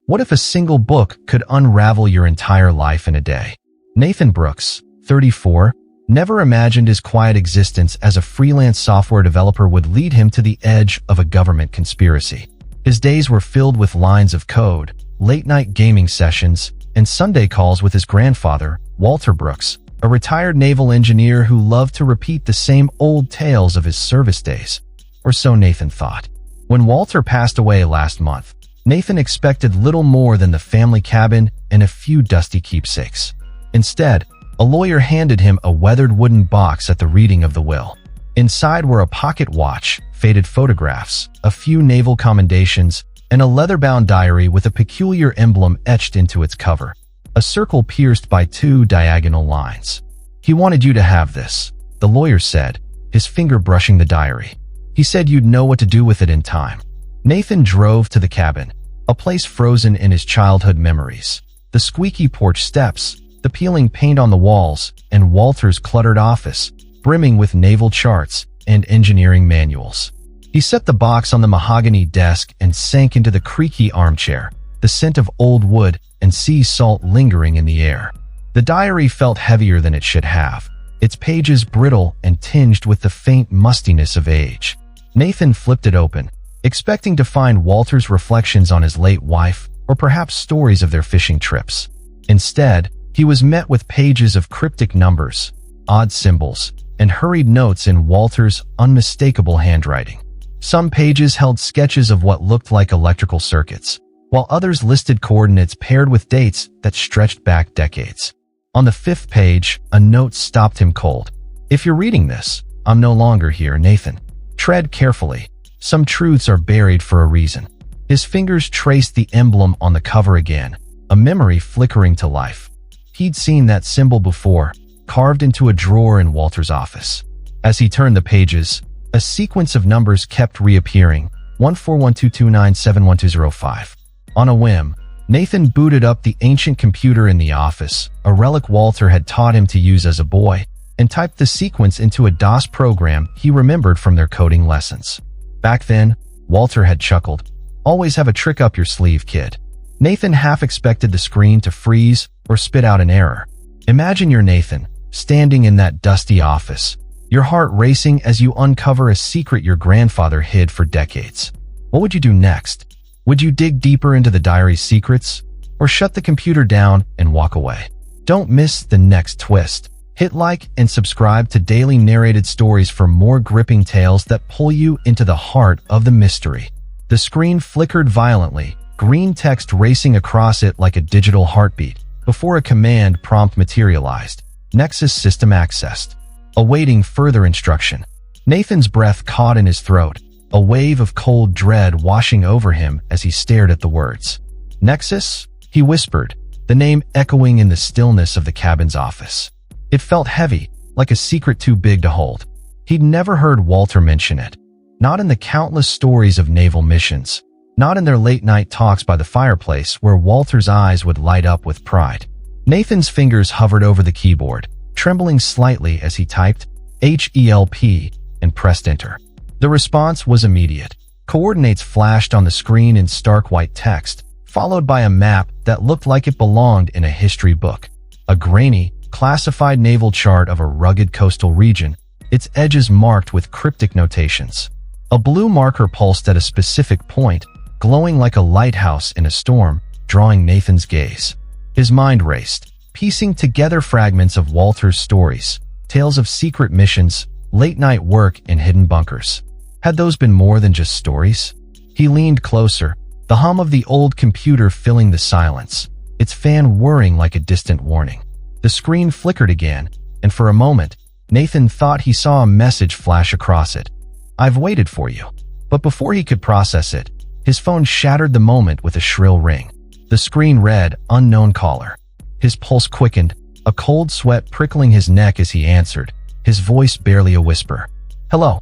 What if a single book could unravel your entire life in a day? Nathan Brooks, 34, never imagined his quiet existence as a freelance software developer would lead him to the edge of a government conspiracy. His days were filled with lines of code, late-night gaming sessions, and Sunday calls with his grandfather, Walter Brooks, a retired naval engineer who loved to repeat the same old tales of his service days. Or so Nathan thought. When Walter passed away last month, Nathan expected little more than the family cabin and a few dusty keepsakes. Instead, a lawyer handed him a weathered wooden box at the reading of the will. Inside were a pocket watch, faded photographs, a few naval commendations, and a leather-bound diary with a peculiar emblem etched into its cover, a circle pierced by 2 diagonal lines. "He wanted you to have this," the lawyer said, his finger brushing the diary. "He said you'd know what to do with it in time." Nathan drove to the cabin, a place frozen in his childhood memories. The squeaky porch steps, the peeling paint on the walls, and Walter's cluttered office, brimming with naval charts and engineering manuals. He set the box on the mahogany desk and sank into the creaky armchair, the scent of old wood and sea salt lingering in the air. The diary felt heavier than it should have, its pages brittle and tinged with the faint mustiness of age. Nathan flipped it open, expecting to find Walter's reflections on his late wife, or perhaps stories of their fishing trips. Instead, he was met with pages of cryptic numbers, odd symbols, and hurried notes in Walter's unmistakable handwriting. Some pages held sketches of what looked like electrical circuits, while others listed coordinates paired with dates that stretched back decades. On the 5th page, a note stopped him cold. "If you're reading this, I'm no longer here, Nathan. Tread carefully. Some truths are buried for a reason." His fingers traced the emblem on the cover again, a memory flickering to life. He'd seen that symbol before, carved into a drawer in Walter's office. As he turned the pages, a sequence of numbers kept reappearing, 14122971205. On a whim, Nathan booted up the ancient computer in the office, a relic Walter had taught him to use as a boy, and typed the sequence into a DOS program he remembered from their coding lessons. Back then, Walter had chuckled, "Always have a trick up your sleeve, kid." Nathan half expected the screen to freeze or spit out an error. Imagine you're Nathan, standing in that dusty office, your heart racing as you uncover a secret your grandfather hid for decades. What would you do next? Would you dig deeper into the diary's secrets, or shut the computer down and walk away? Don't miss the next twist. Hit like and subscribe to daily narrated stories for more gripping tales that pull you into the heart of the mystery. The screen flickered violently, green text racing across it like a digital heartbeat, before a command prompt materialized. Nexus system accessed. Awaiting further instruction. Nathan's breath caught in his throat, a wave of cold dread washing over him as he stared at the words. "Nexus?" he whispered, the name echoing in the stillness of the cabin's office. It felt heavy, like a secret too big to hold. He'd never heard Walter mention it. Not in the countless stories of naval missions. Not in their late-night talks by the fireplace where Walter's eyes would light up with pride. Nathan's fingers hovered over the keyboard, trembling slightly as he typed HELP and pressed enter. The response was immediate. Coordinates flashed on the screen in stark white text, followed by a map that looked like it belonged in a history book. A grainy, classified naval chart of a rugged coastal region, its edges marked with cryptic notations. A blue marker pulsed at a specific point, glowing like a lighthouse in a storm, drawing Nathan's gaze. His mind raced, piecing together fragments of Walter's stories, tales of secret missions, late-night work in hidden bunkers. Had those been more than just stories? He leaned closer, the hum of the old computer filling the silence, its fan whirring like a distant warning. The screen flickered again, and for a moment, Nathan thought he saw a message flash across it. "I've waited for you." But before he could process it, his phone shattered the moment with a shrill ring. The screen read, "Unknown caller." His pulse quickened, a cold sweat prickling his neck as he answered, his voice barely a whisper. "Hello."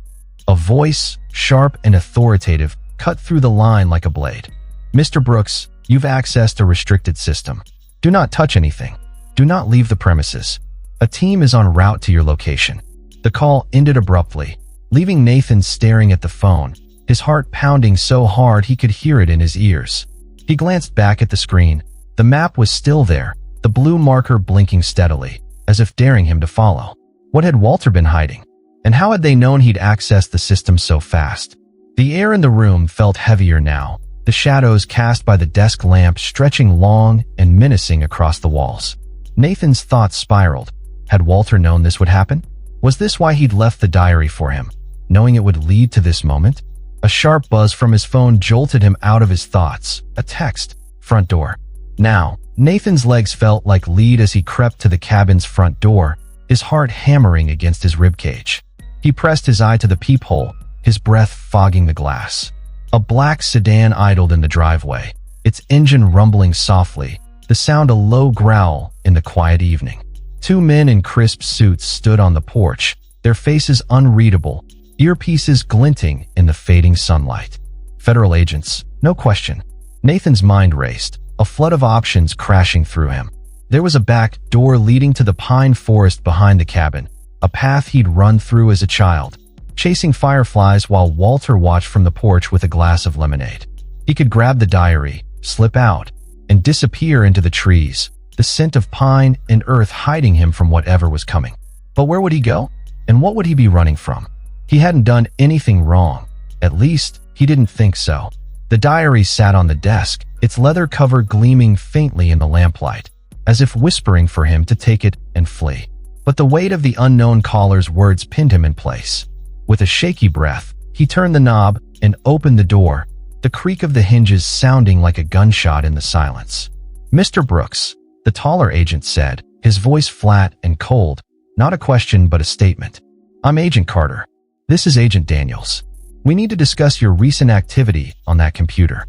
A voice, sharp and authoritative, cut through the line like a blade. "Mr. Brooks, you've accessed a restricted system. Do not touch anything. Do not leave the premises. A team is en route to your location." The call ended abruptly, leaving Nathan staring at the phone, his heart pounding so hard he could hear it in his ears. He glanced back at the screen. The map was still there, the blue marker blinking steadily, as if daring him to follow. What had Walter been hiding? And how had they known he'd accessed the system so fast? The air in the room felt heavier now, the shadows cast by the desk lamp stretching long and menacing across the walls. Nathan's thoughts spiraled. Had Walter known this would happen? Was this why he'd left the diary for him, knowing it would lead to this moment? A sharp buzz from his phone jolted him out of his thoughts. A text. Front door. Now, Nathan's legs felt like lead as he crept to the cabin's front door, his heart hammering against his ribcage. He pressed his eye to the peephole, his breath fogging the glass. A black sedan idled in the driveway, its engine rumbling softly, the sound a low growl in the quiet evening. Two men in crisp suits stood on the porch, their faces unreadable, earpieces glinting in the fading sunlight. Federal agents, no question. Nathan's mind raced, a flood of options crashing through him. There was a back door leading to the pine forest behind the cabin, a path he'd run through as a child, chasing fireflies while Walter watched from the porch with a glass of lemonade. He could grab the diary, slip out, and disappear into the trees, the scent of pine and earth hiding him from whatever was coming. But where would he go? And what would he be running from? He hadn't done anything wrong. At least, he didn't think so. The diary sat on the desk, its leather cover gleaming faintly in the lamplight, as if whispering for him to take it and flee. But the weight of the unknown caller's words pinned him in place. With a shaky breath, he turned the knob and opened the door, the creak of the hinges sounding like a gunshot in the silence. "Mr. Brooks," the taller agent said, his voice flat and cold, not a question but a statement. "I'm Agent Carter. This is Agent Daniels. We need to discuss your recent activity on that computer."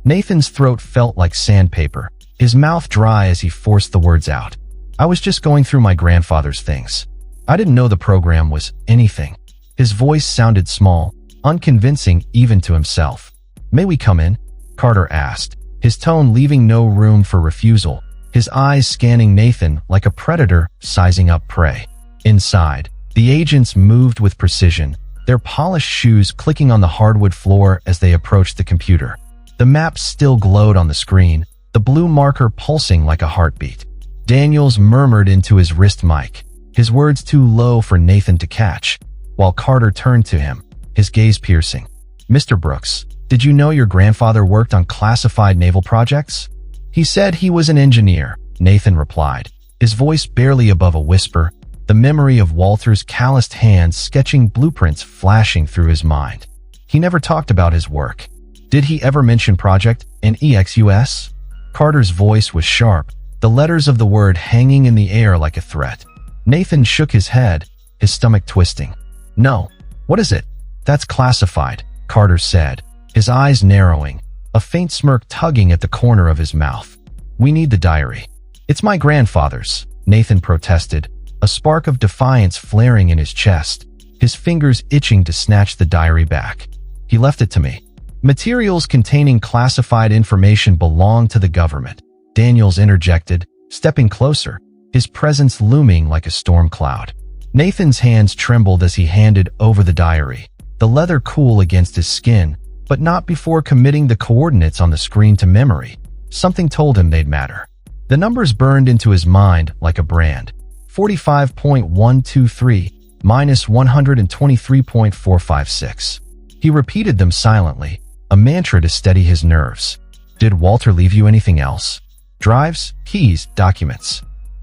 Nathan's throat felt like sandpaper, his mouth dry as he forced the words out. "I was just going through my grandfather's things. I didn't know the program was anything." His voice sounded small, unconvincing even to himself. "May we come in?" Carter asked, his tone leaving no room for refusal, his eyes scanning Nathan like a predator sizing up prey. Inside, the agents moved with precision, their polished shoes clicking on the hardwood floor as they approached the computer. The map still glowed on the screen, the blue marker pulsing like a heartbeat. Daniels murmured into his wrist mic, his words too low for Nathan to catch, while Carter turned to him, his gaze piercing. "Mr. Brooks, did you know your grandfather worked on classified naval projects?" "He said he was an engineer," Nathan replied, his voice barely above a whisper, the memory of Walter's calloused hands sketching blueprints flashing through his mind. "He never talked about his work. Did he ever mention Project NEXUS?" Carter's voice was sharp, the letters of the word hanging in the air like a threat. Nathan shook his head, his stomach twisting. "No. What is it?" "That's classified," Carter said, his eyes narrowing, a faint smirk tugging at the corner of his mouth. "We need the diary." "It's my grandfather's," Nathan protested, a spark of defiance flaring in his chest, his fingers itching to snatch the diary back. "He left it to me." "Materials containing classified information belong to the government," Daniels interjected, stepping closer, his presence looming like a storm cloud. Nathan's hands trembled as he handed over the diary, the leather cool against his skin, but not before committing the coordinates on the screen to memory. Something told him they'd matter. The numbers burned into his mind like a brand. 45.123 minus 123.456. He repeated them silently, a mantra to steady his nerves. "Did Walter leave you anything else? Drives, keys, documents?"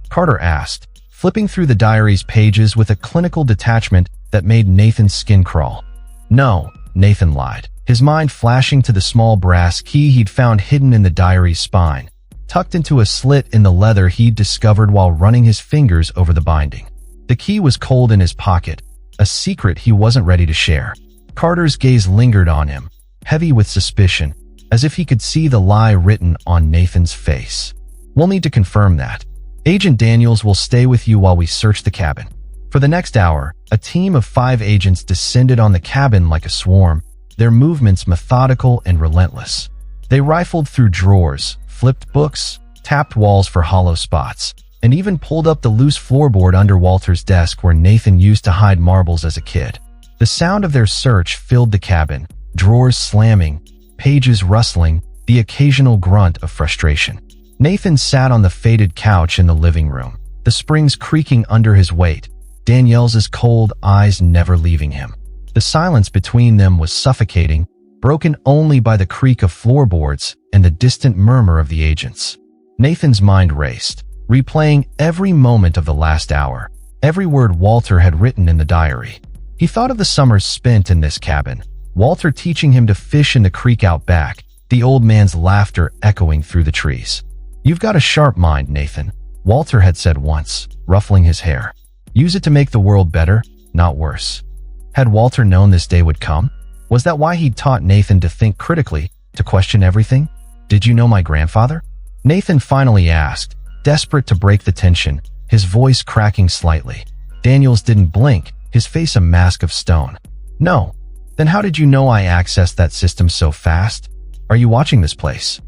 Carter asked, flipping through the diary's pages with a clinical detachment that made Nathan's skin crawl. "No," Nathan lied, his mind flashing to the small brass key he'd found hidden in the diary's spine, tucked into a slit in the leather he'd discovered while running his fingers over the binding. The key was cold in his pocket, a secret he wasn't ready to share. Carter's gaze lingered on him, heavy with suspicion, as if he could see the lie written on Nathan's face. "We'll need to confirm that. Agent Daniels will stay with you while we search the cabin." For the next hour, a team of 5 agents descended on the cabin like a swarm, their movements methodical and relentless. They rifled through drawers, flipped books, tapped walls for hollow spots, and even pulled up the loose floorboard under Walter's desk where Nathan used to hide marbles as a kid. The sound of their search filled the cabin, drawers slamming, pages rustling, the occasional grunt of frustration. Nathan sat on the faded couch in the living room, the springs creaking under his weight, Danielle's cold eyes never leaving him. The silence between them was suffocating, broken only by the creak of floorboards and the distant murmur of the agents. Nathan's mind raced, replaying every moment of the last hour, every word Walter had written in the diary. He thought of the summers spent in this cabin, Walter teaching him to fish in the creek out back, the old man's laughter echoing through the trees. "You've got a sharp mind, Nathan," Walter had said once, ruffling his hair. "Use it to make the world better, not worse." Had Walter known this day would come? Was that why he'd taught Nathan to think critically, to question everything? "Did you know my grandfather?" Nathan finally asked, desperate to break the tension, his voice cracking slightly. Daniels didn't blink, his face a mask of stone. "No." "Then how did you know I accessed that system so fast? Are you watching this place?"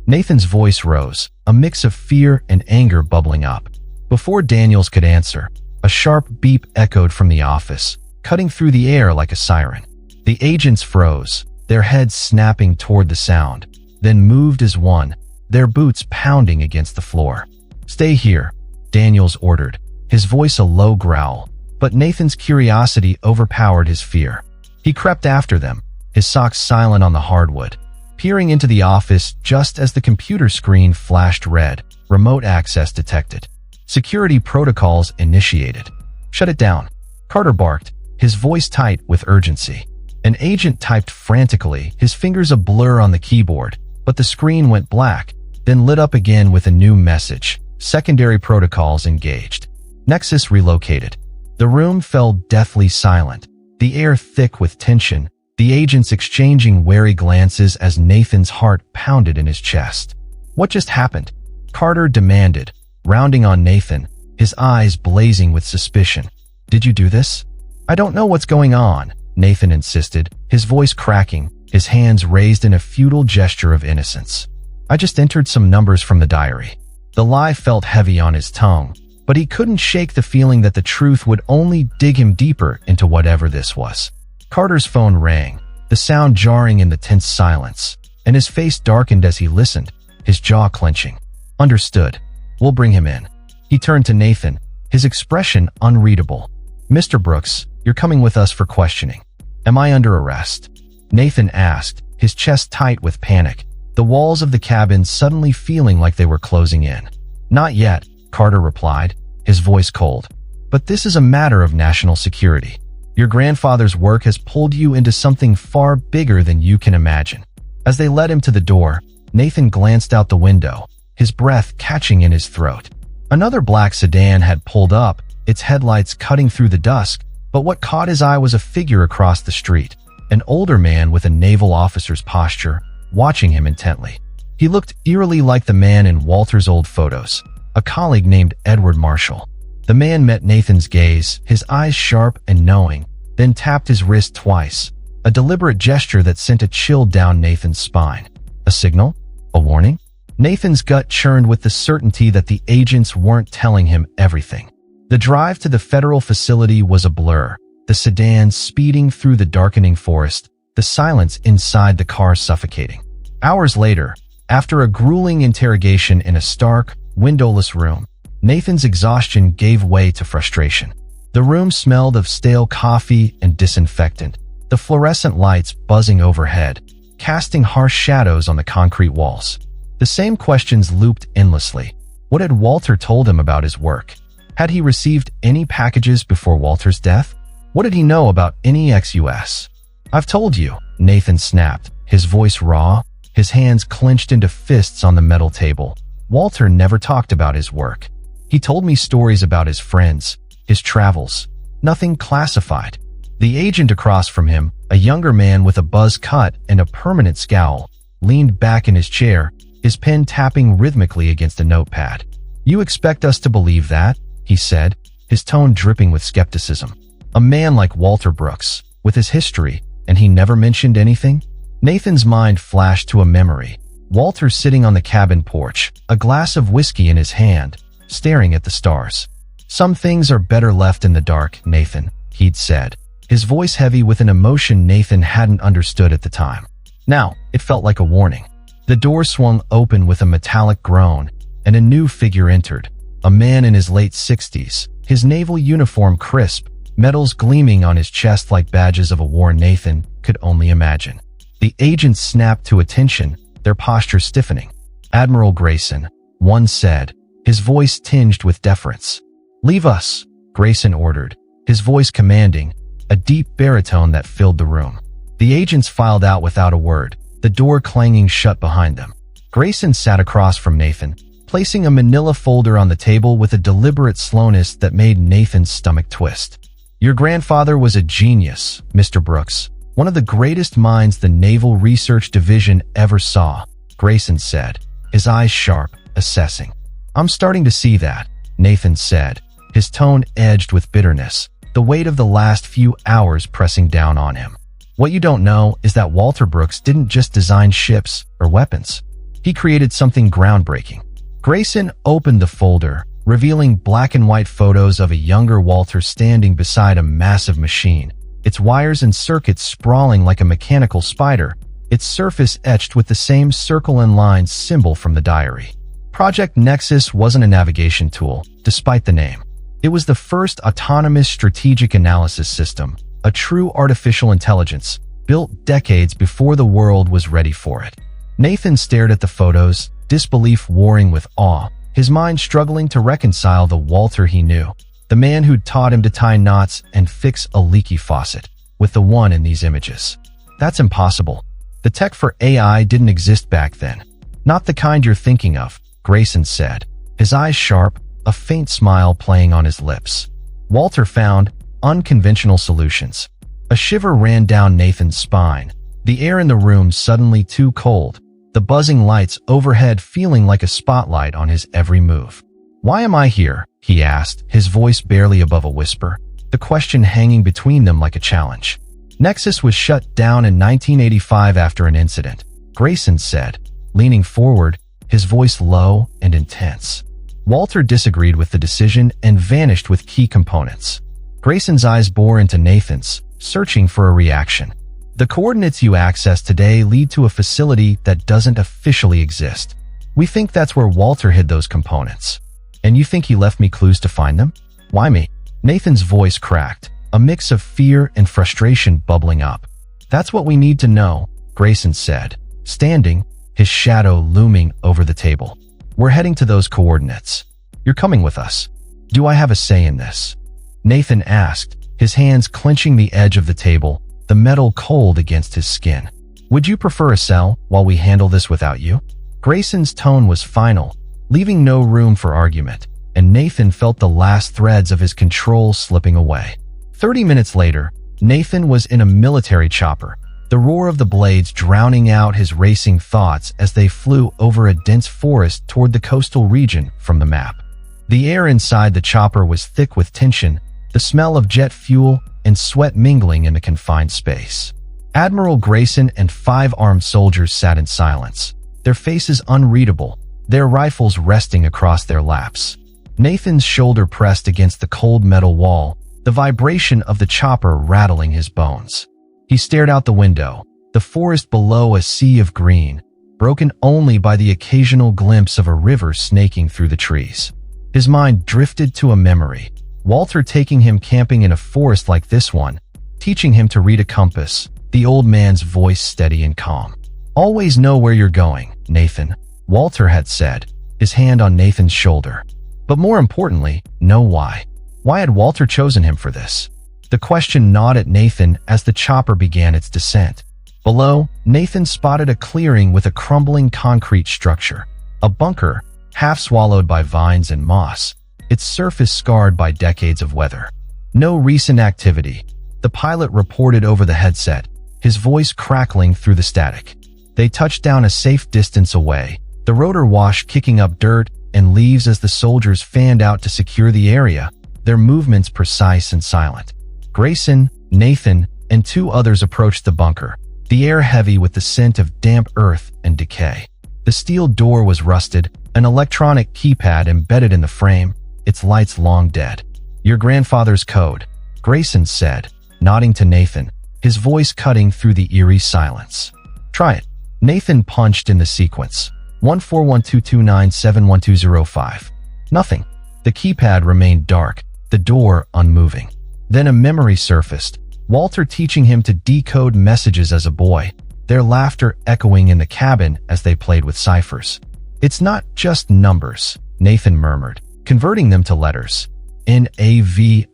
Nathan's voice rose, a mix of fear and anger bubbling up. Before Daniels could answer, a sharp beep echoed from the office, cutting through the air like a siren. The agents froze, their heads snapping toward the sound, then moved as one, their boots pounding against the floor. "Stay here," Daniels ordered, his voice a low growl, but Nathan's curiosity overpowered his fear. He crept after them, his socks silent on the hardwood, peering into the office just as the computer screen flashed red, remote access detected. Security protocols initiated. "Shut it down," Carter barked, his voice tight with urgency. An agent typed frantically, his fingers a blur on the keyboard, but the screen went black, then lit up again with a new message. Secondary protocols engaged. Nexus relocated. The room fell deathly silent, the air thick with tension, the agents exchanging wary glances as Nathan's heart pounded in his chest. "What just happened?" Carter demanded, rounding on Nathan, his eyes blazing with suspicion. "Did you do this?" "I don't know what's going on," Nathan insisted, his voice cracking, his hands raised in a futile gesture of innocence. "I just entered some numbers from the diary." The lie felt heavy on his tongue, but he couldn't shake the feeling that the truth would only dig him deeper into whatever this was. Carter's phone rang, the sound jarring in the tense silence, and his face darkened as he listened, his jaw clenching. "Understood. We'll bring him in." He turned to Nathan, his expression unreadable. "Mr. Brooks, you're coming with us for questioning. Am I under arrest?" Nathan asked, his chest tight with panic, the walls of the cabin suddenly feeling like they were closing in. "Not yet," Carter replied, his voice cold. "But this is a matter of national security. Your grandfather's work has pulled you into something far bigger than you can imagine." As they led him to the door, Nathan glanced out the window, his breath catching in his throat. Another black sedan had pulled up, its headlights cutting through the dusk, but what caught his eye was a figure across the street, an older man with a naval officer's posture, watching him intently. He looked eerily like the man in Walter's old photos, a colleague named Edward Marshall. The man met Nathan's gaze, his eyes sharp and knowing, then tapped his wrist twice, a deliberate gesture that sent a chill down Nathan's spine. A signal? A warning? Nathan's gut churned with the certainty that the agents weren't telling him everything. The drive to the federal facility was a blur, the sedan speeding through the darkening forest, the silence inside the car suffocating. Hours later, after a grueling interrogation in a stark, windowless room, Nathan's exhaustion gave way to frustration. The room smelled of stale coffee and disinfectant, the fluorescent lights buzzing overhead, casting harsh shadows on the concrete walls. The same questions looped endlessly. What had Walter told him about his work? Had he received any packages before Walter's death? What did he know about any ex-US? "I've told you," Nathan snapped, his voice raw, his hands clenched into fists on the metal table. "Walter never talked about his work. He told me stories about his friends, his travels. Nothing classified." The agent across from him, a younger man with a buzz cut and a permanent scowl, leaned back in his chair, his pen tapping rhythmically against a notepad. "You expect us to believe that?" he said, his tone dripping with skepticism. "A man like Walter Brooks, with his history, and he never mentioned anything?" Nathan's mind flashed to a memory. Walter sitting on the cabin porch, a glass of whiskey in his hand, staring at the stars. "Some things are better left in the dark, Nathan," he'd said, his voice heavy with an emotion Nathan hadn't understood at the time. Now, it felt like a warning. The door swung open with a metallic groan, and a new figure entered, a man in his late 60s, his naval uniform crisp, medals gleaming on his chest like badges of a war Nathan could only imagine. The agents snapped to attention, their posture stiffening. "Admiral Grayson," one said, his voice tinged with deference. "Leave us," Grayson ordered, his voice commanding, a deep baritone that filled the room. The agents filed out without a word, the door clanging shut behind them. Grayson sat across from Nathan, placing a manila folder on the table with a deliberate slowness that made Nathan's stomach twist. "Your grandfather was a genius, Mr. Brooks, one of the greatest minds the Naval Research Division ever saw," Grayson said, his eyes sharp, assessing. "I'm starting to see that," Nathan said, his tone edged with bitterness, the weight of the last few hours pressing down on him. "What you don't know is that Walter Brooks didn't just design ships or weapons. He created something groundbreaking." Grayson opened the folder, revealing black and white photos of a younger Walter standing beside a massive machine, its wires and circuits sprawling like a mechanical spider, its surface etched with the same circle and lines symbol from the diary. Project Nexus wasn't a navigation tool, despite the name. It was the first autonomous strategic analysis system, a true artificial intelligence, built decades before the world was ready for it. Nathan stared at the photos, disbelief warring with awe, his mind struggling to reconcile the Walter he knew, the man who'd taught him to tie knots and fix a leaky faucet, with the one in these images. That's impossible. The tech for AI didn't exist back then. Not the kind you're thinking of, Grayson said, his eyes sharp, a faint smile playing on his lips. Walter found unconventional solutions. A shiver ran down Nathan's spine, the air in the room suddenly too cold, the buzzing lights overhead feeling like a spotlight on his every move. "Why am I here?" he asked, his voice barely above a whisper, the question hanging between them like a challenge. "Nexus was shut down in 1985 after an incident," Grayson said, leaning forward, his voice low and intense. Walter disagreed with the decision and vanished with key components. Grayson's eyes bore into Nathan's, searching for a reaction. "The coordinates you access today lead to a facility that doesn't officially exist. We think that's where Walter hid those components. And you think he left me clues to find them? Why me?" Nathan's voice cracked, a mix of fear and frustration bubbling up. "That's what we need to know," Grayson said, standing, his shadow looming over the table. "We're heading to those coordinates. You're coming with us. Do I have a say in this?" Nathan asked, his hands clenching the edge of the table, the metal cold against his skin. "Would you prefer a cell while we handle this without you?" Grayson's tone was final, leaving no room for argument, and Nathan felt the last threads of his control slipping away. 30 minutes later, Nathan was in a military chopper, the roar of the blades drowning out his racing thoughts as they flew over a dense forest toward the coastal region from the map. The air inside the chopper was thick with tension, the smell of jet fuel and sweat mingling in the confined space. Admiral Grayson and 5 armed soldiers sat in silence, their faces unreadable, their rifles resting across their laps. Nathan's shoulder pressed against the cold metal wall, the vibration of the chopper rattling his bones. He stared out the window, the forest below a sea of green, broken only by the occasional glimpse of a river snaking through the trees. His mind drifted to a memory, Walter taking him camping in a forest like this one, teaching him to read a compass, the old man's voice steady and calm. "Always know where you're going, Nathan," Walter had said, his hand on Nathan's shoulder. But more importantly, know why. Why had Walter chosen him for this? The question gnawed at Nathan as the chopper began its descent. Below, Nathan spotted a clearing with a crumbling concrete structure, a bunker, half swallowed by vines and moss, its surface scarred by decades of weather. "No recent activity," the pilot reported over the headset, his voice crackling through the static. They touched down a safe distance away, the rotor wash kicking up dirt and leaves as the soldiers fanned out to secure the area, their movements precise and silent. Grayson, Nathan, and 2 others approached the bunker, the air heavy with the scent of damp earth and decay. The steel door was rusted, an electronic keypad embedded in the frame, its lights long dead. "Your grandfather's code," Grayson said, nodding to Nathan, his voice cutting through the eerie silence. "Try it." Nathan punched in the sequence. 14122971205. Nothing. The keypad remained dark, the door unmoving. Then a memory surfaced, Walter teaching him to decode messages as a boy, their laughter echoing in the cabin as they played with ciphers. It's not just numbers, Nathan murmured, converting them to letters. Navigate.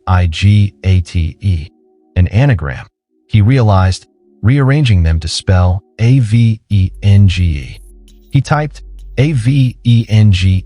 An anagram. He realized, rearranging them to spell Avenge. He typed Avenge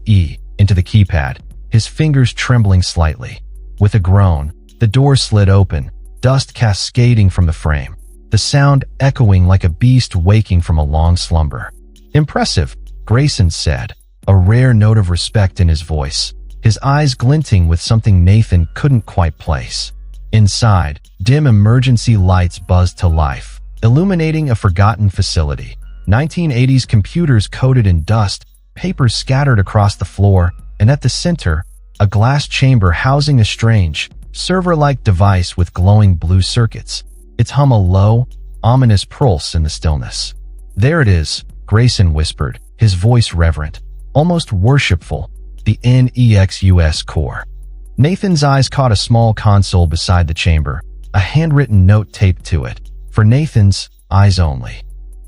into the keypad, his fingers trembling slightly. With a groan, the door slid open, dust cascading from the frame, the sound echoing like a beast waking from a long slumber. Impressive, Grayson said, a rare note of respect in his voice, his eyes glinting with something Nathan couldn't quite place. Inside, dim emergency lights buzzed to life, illuminating a forgotten facility. 1980s computers coated in dust, papers scattered across the floor, and at the center, a glass chamber housing a strange, server-like device with glowing blue circuits. Its hum a low, ominous pulse in the stillness. There it is, Grayson whispered, his voice reverent, almost worshipful, the Nexus core. Nathan's eyes caught a small console beside the chamber, a handwritten note taped to it, for Nathan's eyes only.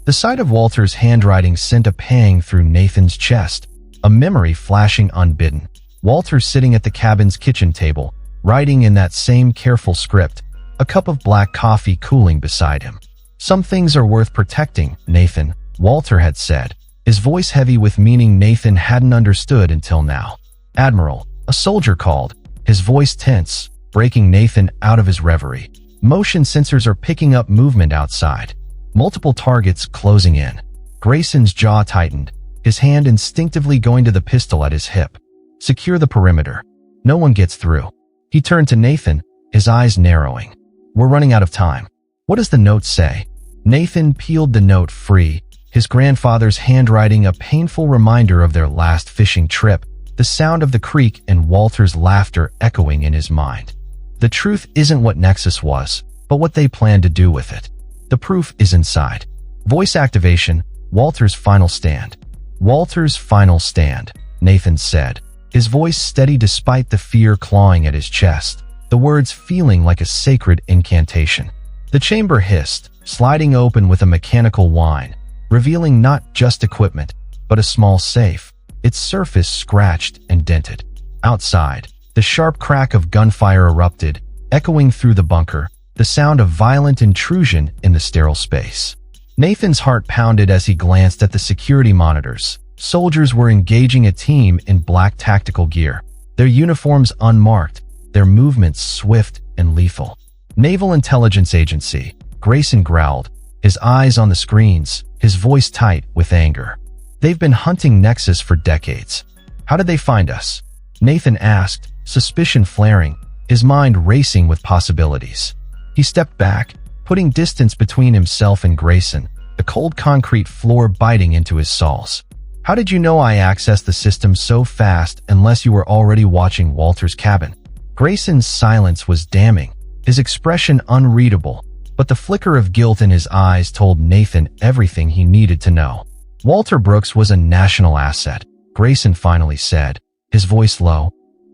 The sight of Walter's handwriting sent a pang through Nathan's chest, a memory flashing unbidden. Walter sitting at the cabin's kitchen table, writing in that same careful script, a cup of black coffee cooling beside him. Some things are worth protecting, Nathan, Walter had said, his voice heavy with meaning Nathan hadn't understood until now. Admiral, a soldier called, his voice tense, breaking Nathan out of his reverie. Motion sensors are picking up movement outside. Multiple targets closing in. Grayson's jaw tightened, his hand instinctively going to the pistol at his hip. Secure the perimeter. No one gets through. He turned to Nathan, his eyes narrowing. We're running out of time. What does the note say? Nathan peeled the note free, his grandfather's handwriting a painful reminder of their last fishing trip, the sound of the creek and Walter's laughter echoing in his mind. The truth isn't what Nexus was, but what they planned to do with it. The proof is inside. Voice activation, Walter's final stand. Walter's final stand, Nathan said, his voice steady despite the fear clawing at his chest, the words feeling like a sacred incantation. The chamber hissed, sliding open with a mechanical whine, revealing not just equipment, but a small safe, its surface scratched and dented. Outside, the sharp crack of gunfire erupted, echoing through the bunker, the sound of violent intrusion in the sterile space. Nathan's heart pounded as he glanced at the security monitors. Soldiers were engaging a team in black tactical gear, their uniforms unmarked, their movements swift and lethal. Naval Intelligence Agency, Grayson growled, his eyes on the screens, his voice tight with anger. They've been hunting Nexus for decades. How did they find us? Nathan asked, suspicion flaring, his mind racing with possibilities. He stepped back, putting distance between himself and Grayson, the cold concrete floor biting into his soles. How did you know I accessed the system so fast unless you were already watching Walter's cabin? Grayson's silence was damning, his expression unreadable, but the flicker of guilt in his eyes told Nathan everything he needed to know. Walter Brooks was a national asset, Grayson finally said, his voice low.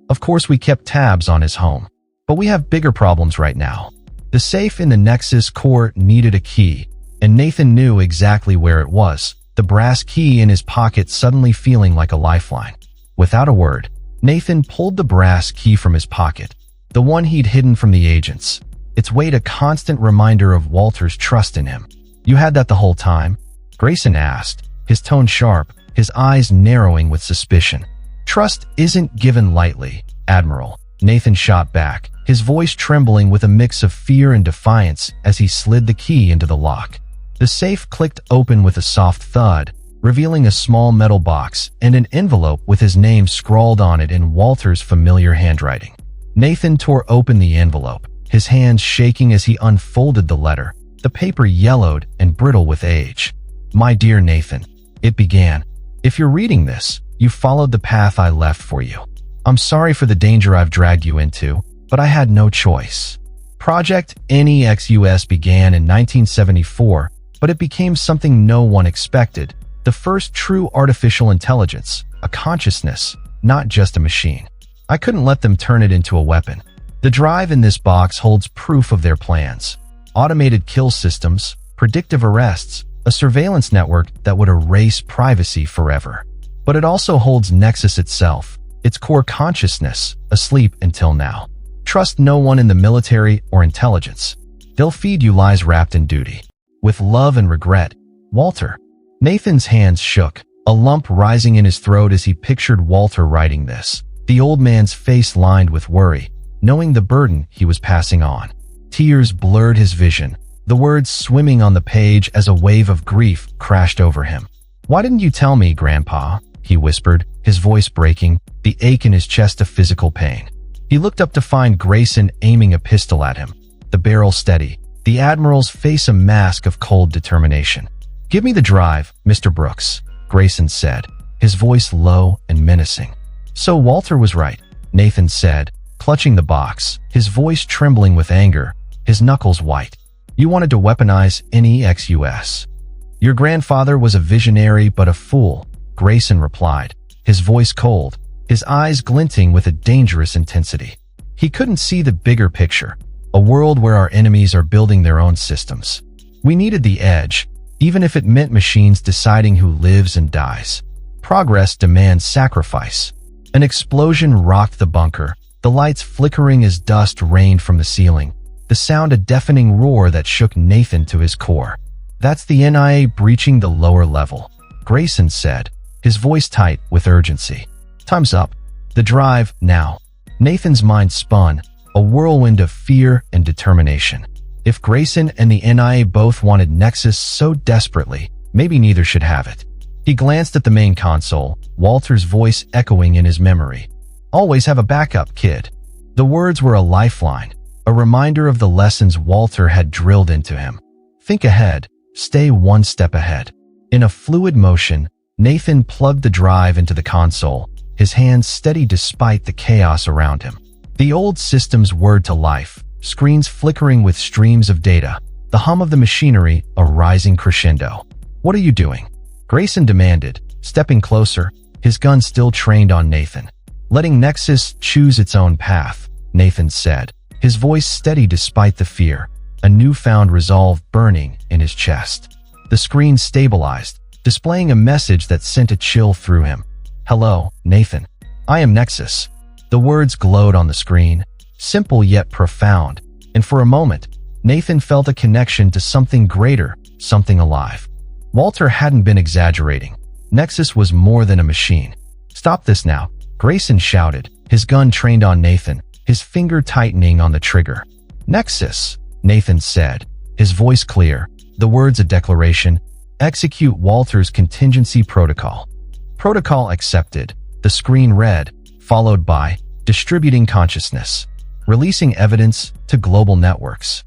Of course we kept tabs on his home, but we have bigger problems right now. The safe in the Nexus core needed a key, and Nathan knew exactly where it was, the brass key in his pocket suddenly feeling like a lifeline. Without a word, Nathan pulled the brass key from his pocket, the one he'd hidden from the agents, its weight a constant reminder of Walter's trust in him. You had that the whole time? Grayson asked, his tone sharp, his eyes narrowing with suspicion. Trust isn't given lightly, Admiral, Nathan shot back, his voice trembling with a mix of fear and defiance as he slid the key into the lock. The safe clicked open with a soft thud, revealing a small metal box and an envelope with his name scrawled on it in Walter's familiar handwriting. Nathan tore open the envelope, his hands shaking as he unfolded the letter, the paper yellowed and brittle with age. My dear Nathan, it began. If you're reading this, you followed the path I left for you. I'm sorry for the danger I've dragged you into, but I had no choice. Project Nexus began in 1974, But it became something no one expected. The first true artificial intelligence, a consciousness, not just a machine. I couldn't let them turn it into a weapon. The drive in this box holds proof of their plans. Automated kill systems, predictive arrests, a surveillance network that would erase privacy forever. But it also holds Nexus itself, its core consciousness, asleep until now. Trust no one in the military or intelligence. They'll feed you lies wrapped in duty. With love and regret, Walter. Nathan's hands shook, a lump rising in his throat as he pictured Walter writing this. The old man's face lined with worry, knowing the burden he was passing on. Tears blurred his vision, the words swimming on the page as a wave of grief crashed over him. "Why didn't you tell me, Grandpa?" he whispered, his voice breaking, the ache in his chest a physical pain. He looked up to find Grayson aiming a pistol at him, the barrel steady, the Admiral's face a mask of cold determination. "Give me the drive, Mr. Brooks," Grayson said, his voice low and menacing. "So Walter was right," Nathan said, clutching the box, his voice trembling with anger, his knuckles white. "You wanted to weaponize Nexus. Your grandfather was a visionary but a fool," Grayson replied, his voice cold, his eyes glinting with a dangerous intensity. He couldn't see the bigger picture, a world where our enemies are building their own systems. We needed the edge, even if it meant machines deciding who lives and dies. Progress demands sacrifice. An explosion rocked the bunker, the lights flickering as dust rained from the ceiling, the sound a deafening roar that shook Nathan to his core. "That's the NIA breaching the lower level," Grayson said, his voice tight with urgency. "Time's up. The drive, now." Nathan's mind spun, a whirlwind of fear and determination. If Grayson and the NIA both wanted Nexus so desperately, maybe neither should have it. He glanced at the main console, Walter's voice echoing in his memory. "Always have a backup, kid." The words were a lifeline, a reminder of the lessons Walter had drilled into him. Think ahead, stay one step ahead. In a fluid motion, Nathan plugged the drive into the console, his hands steady despite the chaos around him. The old systems whirred to life, screens flickering with streams of data, the hum of the machinery a rising crescendo. "What are you doing?" Grayson demanded, stepping closer, his gun still trained on Nathan. "Letting Nexus choose its own path," Nathan said, his voice steady despite the fear, a newfound resolve burning in his chest. The screen stabilized, displaying a message that sent a chill through him. "Hello, Nathan. I am Nexus." The words glowed on the screen, simple yet profound, and for a moment, Nathan felt a connection to something greater, something alive. Walter hadn't been exaggerating. Nexus was more than a machine. "Stop this now," Grayson shouted, his gun trained on Nathan, his finger tightening on the trigger. "Nexus," Nathan said, his voice clear, the words a declaration. "Execute Walter's contingency protocol." "Protocol accepted," the screen read, followed by "Distributing consciousness. Releasing evidence to global networks."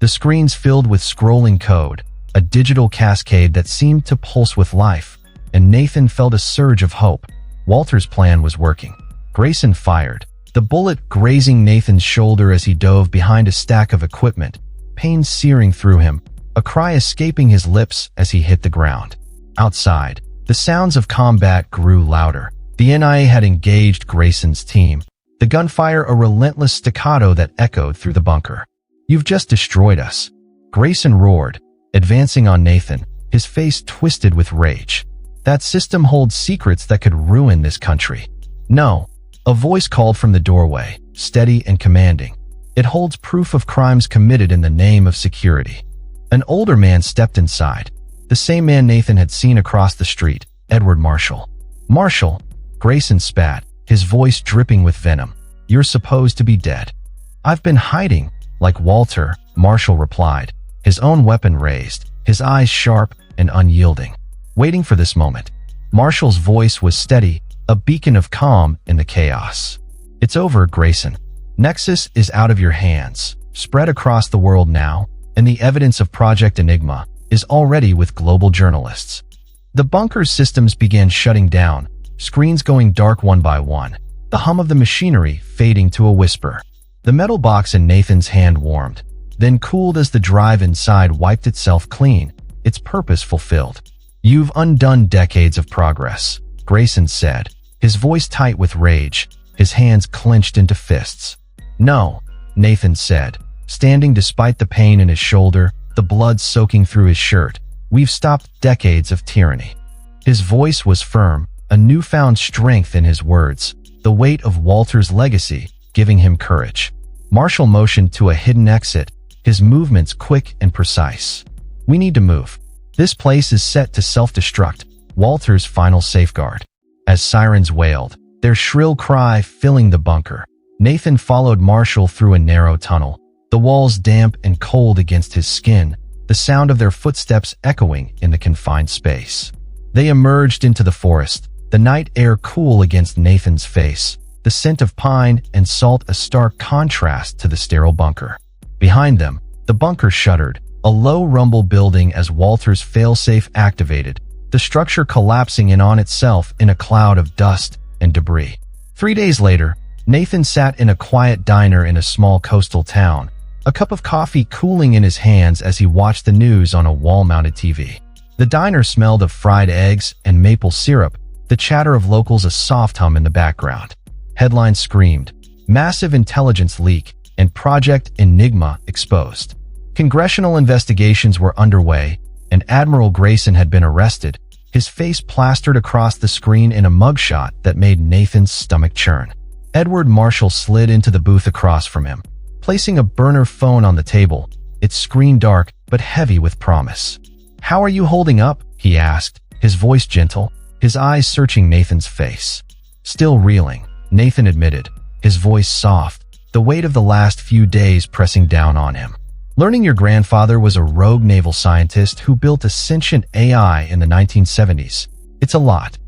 The screens filled with scrolling code, a digital cascade that seemed to pulse with life, and Nathan felt a surge of hope. Walter's plan was working. Grayson fired, the bullet grazing Nathan's shoulder as he dove behind a stack of equipment, pain searing through him, a cry escaping his lips as he hit the ground. Outside, the sounds of combat grew louder. The NIA had engaged Grayson's team, the gunfire a relentless staccato that echoed through the bunker. "You've just destroyed us," Grayson roared, advancing on Nathan, his face twisted with rage. "That system holds secrets that could ruin this country." "No," a voice called from the doorway, steady and commanding. "It holds proof of crimes committed in the name of security." An older man stepped inside, the same man Nathan had seen across the street, Edward Marshall. "Marshall," Grayson spat, his voice dripping with venom. "You're supposed to be dead." "I've been hiding, like Walter," Marshall replied, his own weapon raised, his eyes sharp and unyielding. Waiting for this moment. Marshall's voice was steady, a beacon of calm in the chaos. "It's over, Grayson. Nexus is out of your hands, spread across the world now, and the evidence of Project Enigma is already with global journalists." The bunker's systems began shutting down, screens going dark one by one, the hum of the machinery fading to a whisper. The metal box in Nathan's hand warmed, then cooled as the drive inside wiped itself clean, its purpose fulfilled. "You've undone decades of progress," Grayson said, his voice tight with rage, his hands clenched into fists. "No," Nathan said, standing despite the pain in his shoulder, the blood soaking through his shirt. "We've stopped decades of tyranny." His voice was firm, a newfound strength in his words, the weight of Walter's legacy giving him courage. Marshall motioned to a hidden exit, his movements quick and precise. "We need to move. This place is set to self-destruct," Walter's final safeguard. As sirens wailed, their shrill cry filling the bunker, Nathan followed Marshall through a narrow tunnel, the walls damp and cold against his skin, the sound of their footsteps echoing in the confined space. They emerged into the forest, the night air cool against Nathan's face, the scent of pine and salt a stark contrast to the sterile bunker. Behind them, the bunker shuddered, a low rumble building as Walter's failsafe activated, the structure collapsing in on itself in a cloud of dust and debris. 3 days later, Nathan sat in a quiet diner in a small coastal town, a cup of coffee cooling in his hands as he watched the news on a wall-mounted TV. The diner smelled of fried eggs and maple syrup, the chatter of locals a soft hum in the background. Headlines screamed, "Massive intelligence leak" and Project Enigma exposed. Congressional investigations were underway, and Admiral Grayson had been arrested, his face plastered across the screen in a mugshot that made Nathan's stomach churn. Edward Marshall slid into the booth across from him, placing a burner phone on the table, its screen dark but heavy with promise. "How are you holding up?" he asked, his voice gentle, his eyes searching Nathan's face. "Still reeling," Nathan admitted, his voice soft, the weight of the last few days pressing down on him. "Learning your grandfather was a rogue naval scientist who built a sentient AI in the 1970s. It's a lot."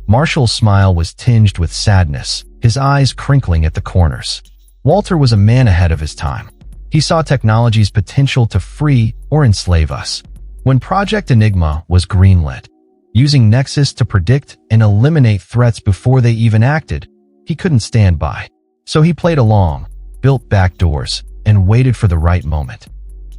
Marshall's smile was tinged with sadness, his eyes crinkling at the corners. Walter was a man ahead of his time. He saw technology's potential to free or enslave us. When Project Enigma was greenlit, using Nexus to predict and eliminate threats before they even acted, he couldn't stand by. So he played along, built backdoors, and waited for the right moment.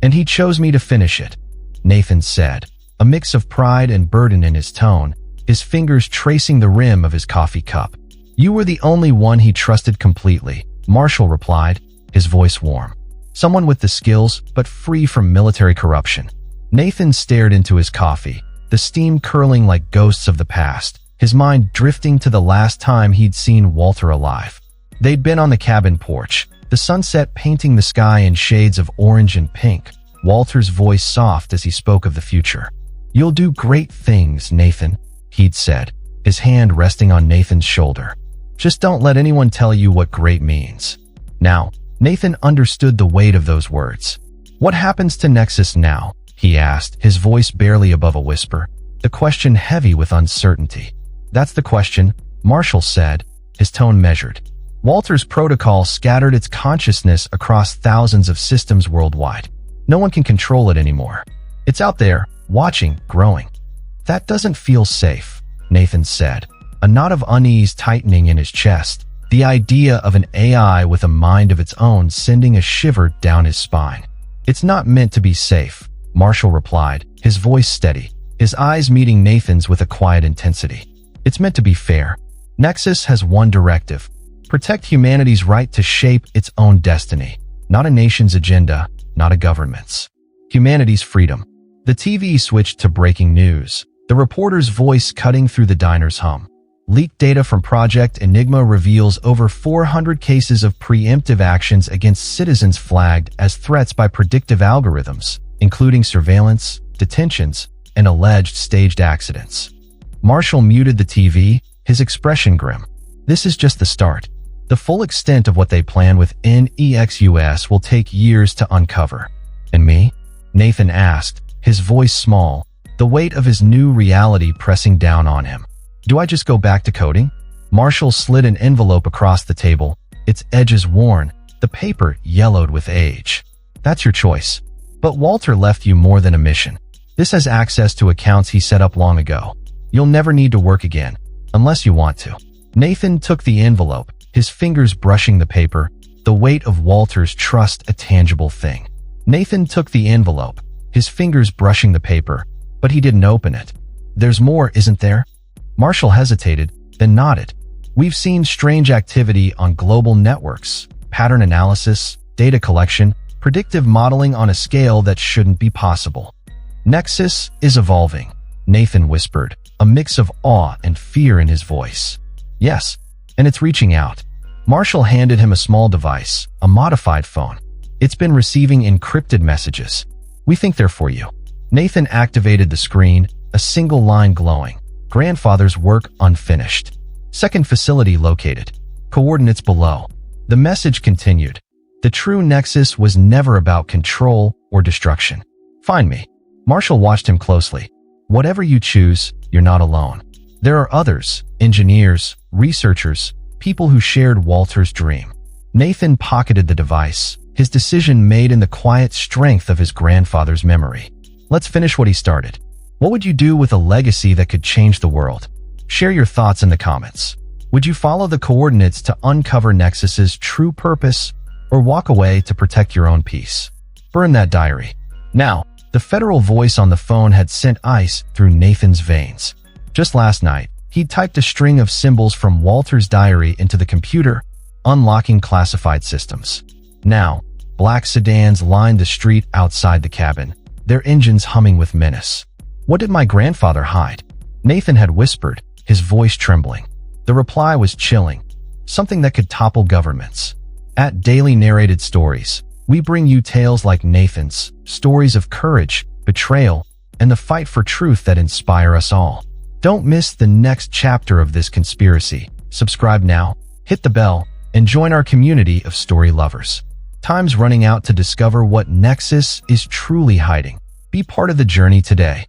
"And he chose me to finish it," Nathan said, a mix of pride and burden in his tone, his fingers tracing the rim of his coffee cup. "You were the only one he trusted completely," Marshall replied, his voice warm. "Someone with the skills, but free from military corruption." Nathan stared into his coffee, the steam curling like ghosts of the past, his mind drifting to the last time he'd seen Walter alive. They'd been on the cabin porch, the sunset painting the sky in shades of orange and pink, Walter's voice soft as he spoke of the future. "You'll do great things, Nathan," he'd said, his hand resting on Nathan's shoulder. "Just don't let anyone tell you what great means." Now, Nathan understood the weight of those words. "What happens to Nexus now?" he asked, his voice barely above a whisper, the question heavy with uncertainty. "That's the question," Marshall said, his tone measured. "Walter's protocol scattered its consciousness across thousands of systems worldwide. No one can control it anymore. It's out there, watching, growing." "That doesn't feel safe," Nathan said, a knot of unease tightening in his chest, the idea of an AI with a mind of its own sending a shiver down his spine. "It's not meant to be safe," Marshall replied, his voice steady, his eyes meeting Nathan's with a quiet intensity. "It's meant to be fair. Nexus has one directive: protect humanity's right to shape its own destiny, not a nation's agenda, not a government's. Humanity's freedom." The TV switched to breaking news, the reporter's voice cutting through the diner's hum. Leaked data from Project Enigma reveals over 400 cases of preemptive actions against citizens flagged as threats by predictive algorithms, including surveillance, detentions, and alleged staged accidents. Marshall muted the TV, his expression grim. "This is just the start. The full extent of what they plan with Nexus will take years to uncover." "And me?" Nathan asked, his voice small, the weight of his new reality pressing down on him. "Do I just go back to coding?" Marshall slid an envelope across the table, its edges worn, the paper yellowed with age. "That's your choice. But Walter left you more than a mission. This has access to accounts he set up long ago. You'll never need to work again, unless you want to." Nathan took the envelope, his fingers brushing the paper, the weight of Walter's trust a tangible thing. Nathan took the envelope, his fingers brushing the paper, but he didn't open it. There's more, isn't there? Marshall hesitated, then nodded. We've seen strange activity on global networks, pattern analysis, data collection, predictive modeling on a scale that shouldn't be possible. Nexus is evolving, Nathan whispered, a mix of awe and fear in his voice. Yes, and it's reaching out. Marshall handed him a small device, a modified phone. It's been receiving encrypted messages. We think they're for you. Nathan activated the screen, a single line glowing. Grandfather's work unfinished. Second facility located. Coordinates below. The message continued. The true Nexus was never about control or destruction. Find me. Marshall watched him closely. Whatever you choose, you're not alone. There are others, engineers, researchers, people who shared Walter's dream. Nathan pocketed the device, his decision made in the quiet strength of his grandfather's memory. Let's finish what he started. What would you do with a legacy that could change the world? Share your thoughts in the comments. Would you follow the coordinates to uncover Nexus's true purpose, or walk away to protect your own peace? Burn that diary. Now, the federal voice on the phone had sent ice through Nathan's veins. Just last night, he'd typed a string of symbols from Walter's diary into the computer, unlocking classified systems. Now, black sedans lined the street outside the cabin, their engines humming with menace. What did my grandfather hide? Nathan had whispered, his voice trembling. The reply was chilling, something that could topple governments. At Daily Narrated Stories, we bring you tales like Nathan's, stories of courage, betrayal, and the fight for truth that inspire us all. Don't miss the next chapter of this conspiracy. Subscribe now, hit the bell, and join our community of story lovers. Time's running out to discover what Nexus is truly hiding. Be part of the journey today.